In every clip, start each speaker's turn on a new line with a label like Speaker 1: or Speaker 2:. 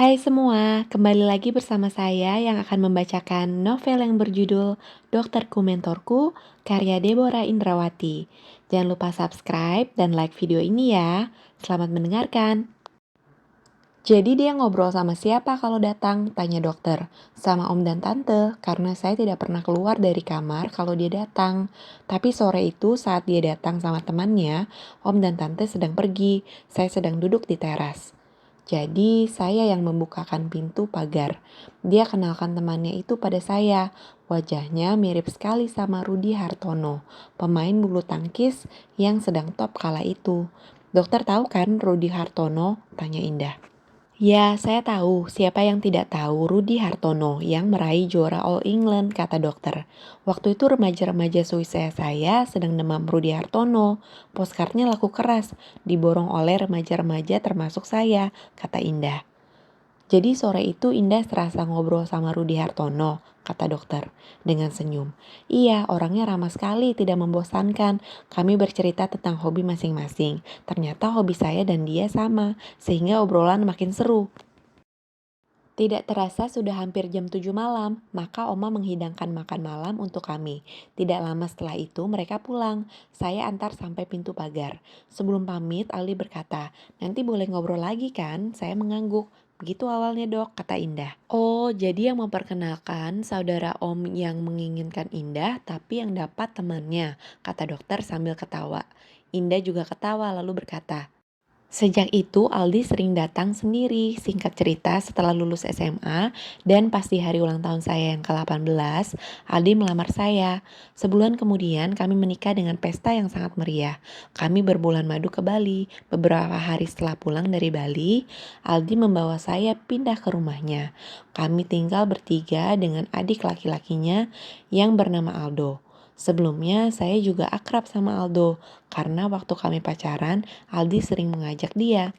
Speaker 1: Hai semua, kembali lagi bersama saya yang akan membacakan novel yang berjudul Dokterku Mentorku, karya Deborah Indrawati. Jangan lupa subscribe dan like video ini ya. Selamat mendengarkan. Jadi dia ngobrol sama siapa kalau datang? Tanya dokter. Sama om dan tante, karena saya tidak pernah keluar dari kamar kalau dia datang. Tapi sore itu saat dia datang sama temannya, om dan tante sedang pergi. Saya sedang duduk di teras. Jadi saya yang membukakan pintu pagar. Dia kenalkan temannya itu pada saya. Wajahnya mirip sekali sama Rudi Hartono, pemain bulu tangkis yang sedang top kala itu. Dokter tahu kan Rudi Hartono? Tanya Indah. Ya, saya tahu. Siapa yang tidak tahu Rudi Hartono yang meraih juara All England, kata dokter. Waktu itu remaja-remaja Swiss saya sedang demam Rudi Hartono. Postcardnya laku keras, diborong oleh remaja-remaja termasuk saya, kata Indah. Jadi sore itu Indah terasa ngobrol sama Rudi Hartono, kata dokter dengan senyum. Iya, orangnya ramah sekali, tidak membosankan. Kami bercerita tentang hobi masing-masing. Ternyata hobi saya dan dia sama, sehingga obrolan makin seru. Tidak terasa sudah hampir jam 7 malam, maka Oma menghidangkan makan malam untuk kami. Tidak lama setelah itu mereka pulang. Saya antar sampai pintu pagar. Sebelum pamit, Aldi berkata, nanti boleh ngobrol lagi kan? Saya mengangguk. Begitu awalnya dok, kata Indah. Oh, jadi yang memperkenalkan saudara Om yang menginginkan Indah, tapi yang dapat temannya, kata dokter sambil ketawa. Indah juga ketawa lalu berkata, sejak itu Aldi sering datang sendiri, singkat cerita setelah lulus SMA dan pas di hari ulang tahun saya yang ke-18, Aldi melamar saya. Sebulan kemudian kami menikah dengan pesta yang sangat meriah. Kami berbulan madu ke Bali. Beberapa hari setelah pulang dari Bali, Aldi membawa saya pindah ke rumahnya. Kami tinggal bertiga dengan adik laki-lakinya yang bernama Aldo. Sebelumnya saya juga akrab sama Aldo karena waktu kami pacaran Aldi sering mengajak dia.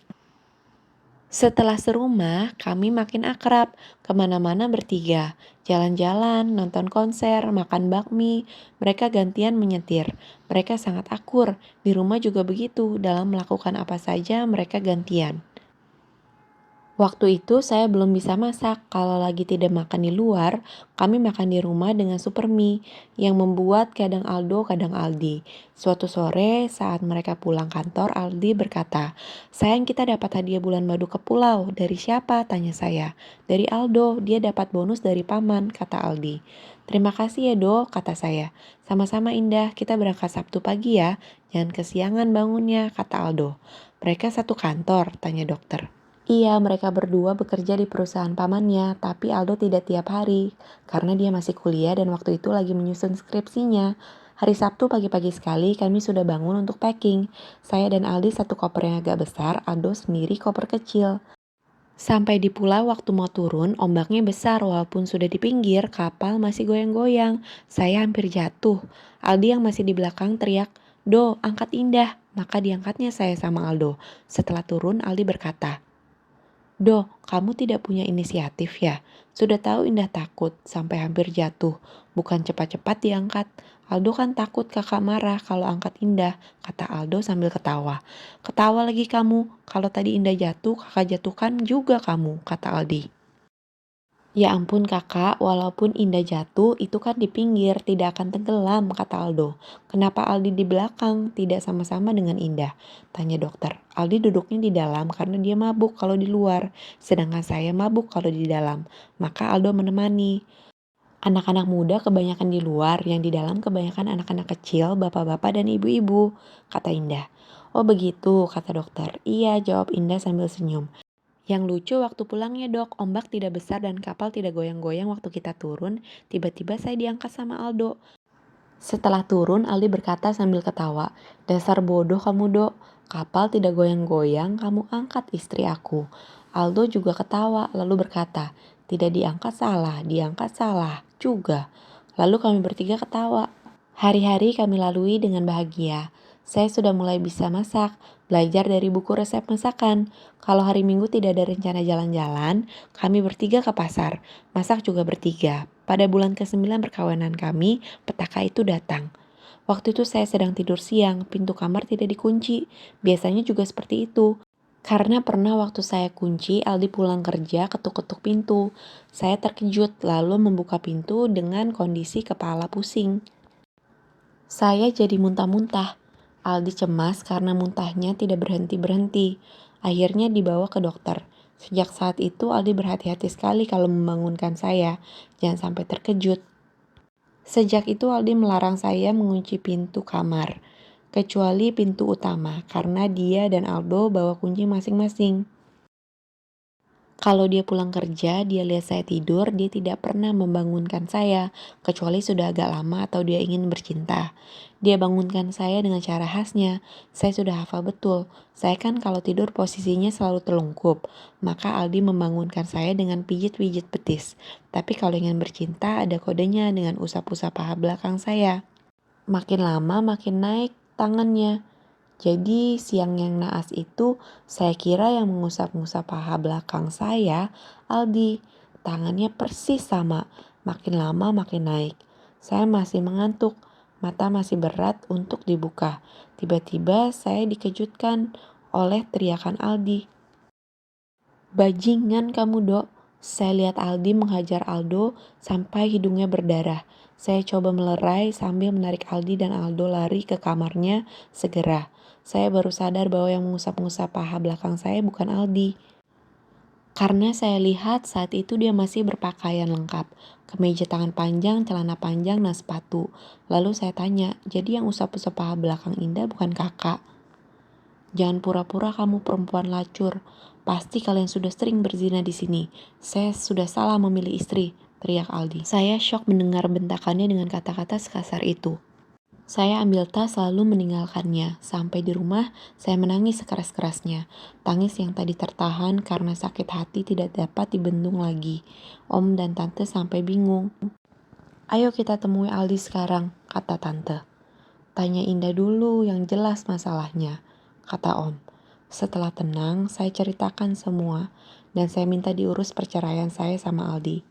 Speaker 1: Setelah serumah, kami makin akrab, kemana-mana bertiga. Jalan-jalan, nonton konser, makan bakmi, mereka gantian menyetir. Mereka sangat akur, di rumah juga begitu, dalam melakukan apa saja mereka gantian. Waktu itu saya belum bisa masak, kalau lagi tidak makan di luar, kami makan di rumah dengan super mie, yang membuat kadang Aldo, kadang Aldi. Suatu sore saat mereka pulang kantor, Aldi berkata, sayang kita dapat hadiah bulan madu ke pulau, dari siapa? Tanya saya. Dari Aldo, dia dapat bonus dari paman, kata Aldi. Terima kasih ya dok, kata saya. Sama-sama Indah, kita berangkat Sabtu pagi ya, jangan kesiangan bangunnya, kata Aldo. Mereka satu kantor, tanya dokter. Iya, mereka berdua bekerja di perusahaan pamannya, tapi Aldo tidak tiap hari, karena dia masih kuliah dan waktu itu lagi menyusun skripsinya. Hari Sabtu pagi-pagi sekali kami sudah bangun untuk packing. Saya dan Aldi satu koper yang agak besar, Aldo sendiri koper kecil. Sampai di pulau waktu mau turun, ombaknya besar walaupun sudah di pinggir, kapal masih goyang-goyang. Saya hampir jatuh. Aldi yang masih di belakang teriak, "Do, angkat Indah." Maka diangkatnya saya sama Aldo. Setelah turun, Aldi berkata, "Doh, kamu tidak punya inisiatif ya? Sudah tahu Indah takut, sampai hampir jatuh. Bukan cepat-cepat diangkat. Aldo kan takut kakak marah kalau angkat Indah," kata Aldo sambil ketawa. "Ketawa lagi kamu, kalau tadi Indah jatuh, kakak jatuhkan juga kamu," kata Aldi. Ya ampun kakak, walaupun Indah jatuh, itu kan di pinggir, tidak akan tenggelam, kata Aldo. Kenapa Aldi di belakang, tidak sama-sama dengan Indah? Tanya dokter. Aldi duduknya di dalam karena dia mabuk kalau di luar, sedangkan saya mabuk kalau di dalam. Maka Aldo menemani. Anak-anak muda kebanyakan di luar, yang di dalam kebanyakan anak-anak kecil, bapak-bapak dan ibu-ibu, kata Indah. Oh begitu, kata dokter. Iya, jawab Indah sambil senyum. Yang lucu waktu pulangnya dok, ombak tidak besar dan kapal tidak goyang-goyang waktu kita turun, tiba-tiba saya diangkat sama Aldo. Setelah turun, Aldi berkata sambil ketawa, dasar bodoh kamu dok, kapal tidak goyang-goyang, kamu angkat istri aku. Aldo juga ketawa, lalu berkata, tidak diangkat salah, juga. Lalu kami bertiga ketawa. Hari-hari kami lalui dengan bahagia. Saya sudah mulai bisa masak, belajar dari buku resep masakan. Kalau hari Minggu tidak ada rencana jalan-jalan, kami bertiga ke pasar. Masak juga bertiga. Pada bulan ke-9 perkawinan kami, petaka itu datang. Waktu itu saya sedang tidur siang, pintu kamar tidak dikunci. Biasanya juga seperti itu. Karena pernah waktu saya kunci, Aldi pulang kerja ketuk-ketuk pintu. Saya terkejut lalu membuka pintu dengan kondisi kepala pusing. Saya jadi muntah-muntah. Aldi cemas karena muntahnya tidak berhenti-berhenti. Akhirnya dibawa ke dokter. Sejak saat itu Aldi berhati-hati sekali kalau membangunkan saya. Jangan sampai terkejut. Sejak itu Aldi melarang saya mengunci pintu kamar, kecuali pintu utama, karena dia dan Aldo bawa kunci masing-masing. Kalau dia pulang kerja, dia lihat saya tidur, dia tidak pernah membangunkan saya, kecuali sudah agak lama atau dia ingin bercinta. Dia bangunkan saya dengan cara khasnya. Saya sudah hafal betul. Saya kan kalau tidur posisinya selalu telungkup. Maka Aldi membangunkan saya dengan pijit-pijit betis. Tapi kalau ingin bercinta, ada kodenya dengan usap-usap paha belakang saya. Makin lama makin naik tangannya. Jadi siang yang naas itu saya kira yang mengusap-ngusap paha belakang saya, Aldi. Tangannya persis sama, makin lama makin naik. Saya masih mengantuk, mata masih berat untuk dibuka. Tiba-tiba saya dikejutkan oleh teriakan Aldi. Bajingan kamu, Dok. Saya lihat Aldi menghajar Aldo sampai hidungnya berdarah. Saya coba melerai sambil menarik Aldi dan Aldo lari ke kamarnya segera. Saya baru sadar bahwa yang mengusap-ngusap paha belakang saya bukan Aldi. Karena saya lihat saat itu dia masih berpakaian lengkap. Kemeja tangan panjang, celana panjang, dan sepatu. Lalu saya tanya, jadi yang usap-usap paha belakang Indah bukan kakak? Jangan pura-pura kamu perempuan lacur. Pasti kalian sudah sering berzina di sini. Saya sudah salah memilih istri, teriak Aldi. Saya syok mendengar bentakannya dengan kata-kata sekasar itu. Saya ambil tas lalu meninggalkannya. Sampai di rumah, saya menangis sekeras-kerasnya. Tangis yang tadi tertahan karena sakit hati tidak dapat dibendung lagi. Om dan Tante sampai bingung. Ayo kita temui Aldi sekarang, kata Tante. Tanya Indah dulu yang jelas masalahnya, kata Om. Setelah tenang, saya ceritakan semua dan saya minta diurus perceraian saya sama Aldi.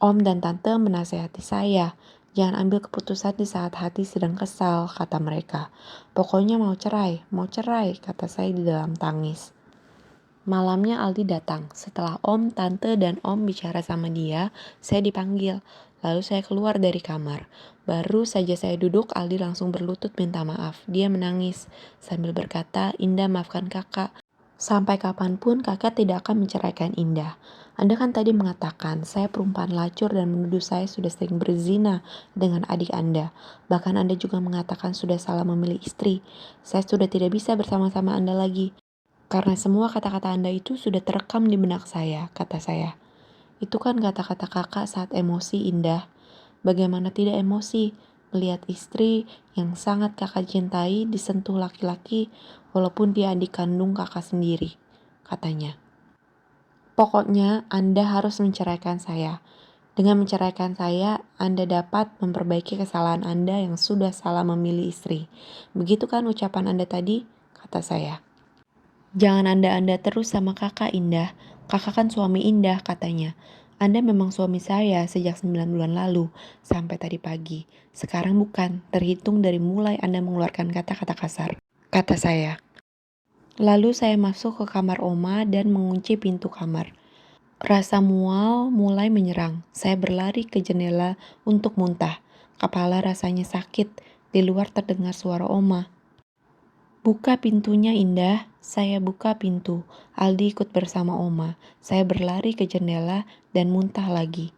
Speaker 1: Om dan Tante menasehati saya, jangan ambil keputusan di saat hati sedang kesal, kata mereka. Pokoknya mau cerai, kata saya di dalam tangis. Malamnya Aldi datang. Setelah Om, Tante, dan Om bicara sama dia, saya dipanggil. Lalu saya keluar dari kamar. Baru saja saya duduk, Aldi langsung berlutut minta maaf. Dia menangis sambil berkata, Indah maafkan kakak. Sampai kapanpun kakak tidak akan menceraikan Indah. Anda kan tadi mengatakan saya perempuan lacur dan menuduh saya sudah sering berzina dengan adik Anda. Bahkan Anda juga mengatakan sudah salah memilih istri. Saya sudah tidak bisa bersama-sama Anda lagi. Karena semua kata-kata Anda itu sudah terekam di benak saya, kata saya. Itu kan kata-kata kakak saat emosi, Indah. Bagaimana tidak emosi melihat istri yang sangat kakak cintai disentuh laki-laki walaupun dia adik kandung kakak sendiri, katanya. Pokoknya Anda harus menceraikan saya. Dengan menceraikan saya, Anda dapat memperbaiki kesalahan Anda yang sudah salah memilih istri. Begitu kan ucapan Anda tadi, kata saya. Jangan anda-anda terus sama kakak Indah. Kakak kan suami Indah katanya. Anda memang suami saya sejak 9 bulan lalu sampai tadi pagi. Sekarang bukan, terhitung dari mulai Anda mengeluarkan kata-kata kasar, kata saya. Lalu saya masuk ke kamar Oma dan mengunci pintu kamar. Rasa mual mulai menyerang. Saya berlari ke jendela untuk muntah. Kepala rasanya sakit. Di luar terdengar suara Oma. Buka pintunya Indah, saya buka pintu. Aldi ikut bersama Oma. Saya berlari ke jendela dan muntah lagi.